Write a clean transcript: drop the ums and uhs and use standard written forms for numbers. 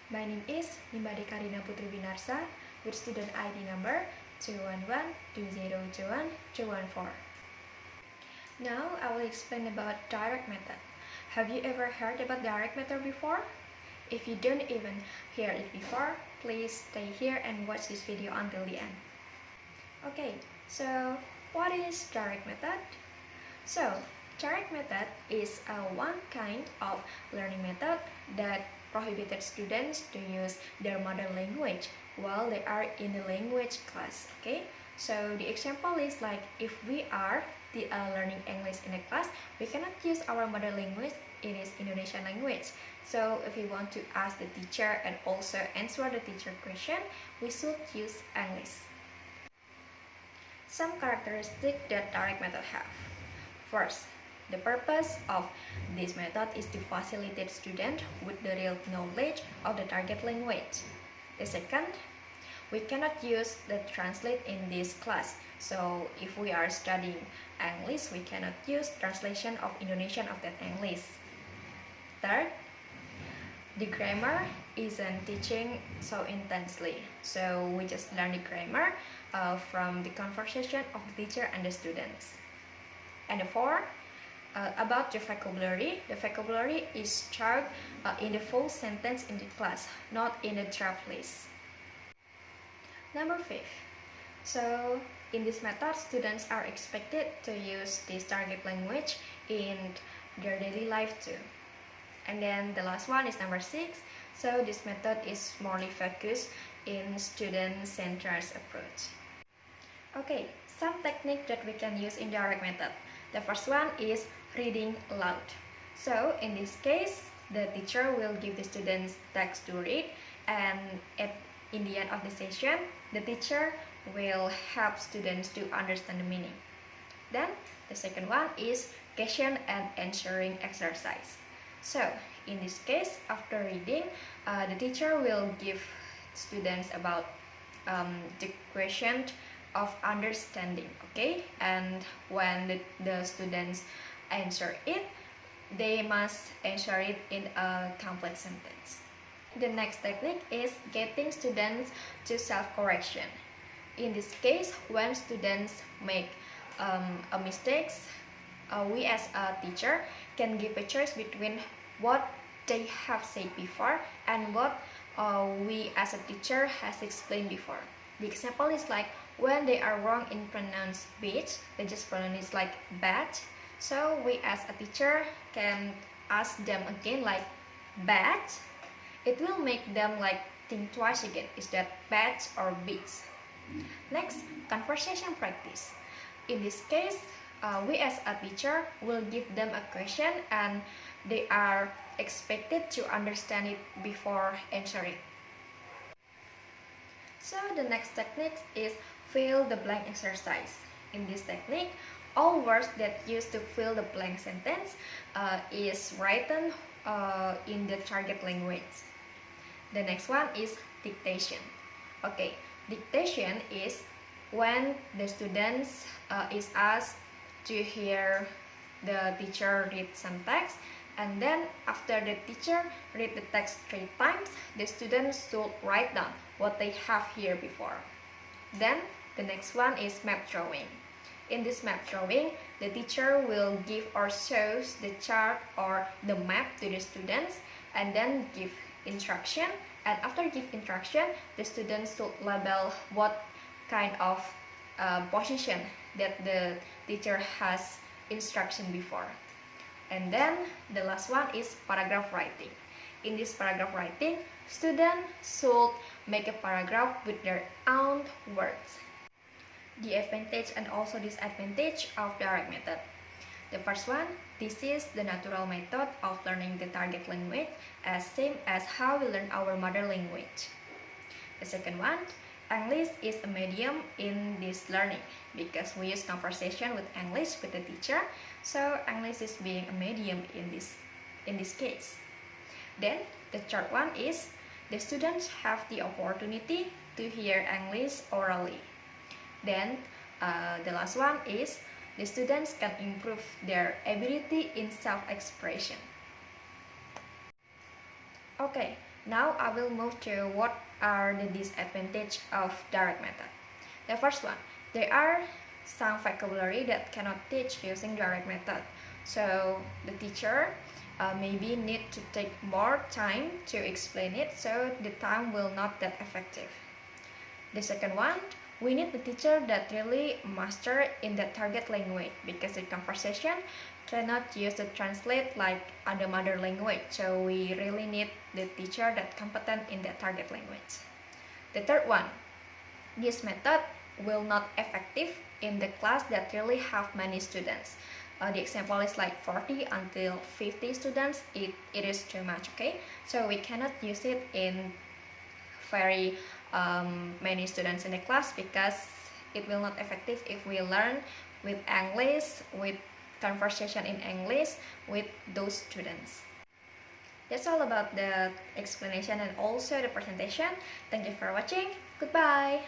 My name is Nimade Karina Putri Binarsa with student ID number 211-2021-214. Now I will explain about direct method. Have you ever heard about direct method before? If you don't even hear it before, please stay here and watch this video until the end. Okay, so what is direct method? So, direct method is one kind of learning method that prohibited students to use their mother language while they are in the language class. Okay, so the example is like if we are learning English in a class, we cannot use our mother language, it is Indonesian language. So if we want to ask the teacher and also answer the teacher question, we should use English. Some characteristics that direct method have. First, the purpose of this method is to facilitate students with the real knowledge of the target language. The second, we cannot use the translate in this class. So if we are studying English, we cannot use translation of Indonesian of that English. Third, the grammar isn't teaching so intensely. So we just learn the grammar from the conversation of the teacher and the students. And the fourth, about the vocabulary is taught in the full sentence in the class, not in the draft list. Number 5. So in this method, students are expected to use this target language in their daily life too. And then the last one is number 6. So this method is more focused in student-centered approach. Okay, some technique that we can use in direct method. The first one is reading aloud. So in this case, the teacher will give the students text to read, and in the end of the session, the teacher will help students to understand the meaning. Then the second one is question and answering exercise. So in this case, after reading, the teacher will give students about the question of understanding, okay? And when the students answer it, they must answer it in a complete sentence. The next technique is getting students to self-correction. In this case, when students make a mistakes, we as a teacher can give a choice between what they have said before and what we as a teacher has explained before. The example is like when they are wrong in pronounce beach, they just pronounce like bad. So we as a teacher can ask them again like bad. It will make them like think twice again, is that bad or beach? Next, conversation practice. In this case, we as a teacher will give them a question and they are expected to understand it before answering. So the next technique is fill the blank exercise. In this technique, all words that used to fill the blank sentence is written in the target language. The next one is dictation. Okay, dictation is when the students is asked to hear the teacher read some text, and then after the teacher read the text 3 times, the students should write down what they have here before. Then the next one is map drawing. In this map drawing, the teacher will give or shows the chart or the map to the students and then give instruction. And after give instruction, the students should label what kind of position that the teacher has instruction before. And then the last one is paragraph writing. In this paragraph writing, students should make a paragraph with their own words. The advantage and also disadvantage of direct method. The first one, this is the natural method of learning the target language, as same as how we learn our mother language. The second one, English is a medium in this learning because we use conversation with English with the teacher, so English is being a medium in this case. Then the third one is the students have the opportunity to hear English orally. Then the last one is the students can improve their ability in self-expression. Okay, Now I will move to what are the disadvantages of direct method. The first one, there are some vocabulary that cannot teach using direct method. So the teacher maybe need to take more time to explain it, so the time will not that effective. The second one, we need the teacher that really master in the target language, because the conversation cannot use the translate like other mother language. So we really need the teacher that competent in the target language. The third one, this method will not effective in the class that really have many students. The example is like 40 until 50 students. It is too much, okay? So we cannot use it in very many students in the class, because it will not effective if we learn with English, with conversation in English with those students. That's all about the explanation and also the presentation. Thank you for watching. Goodbye.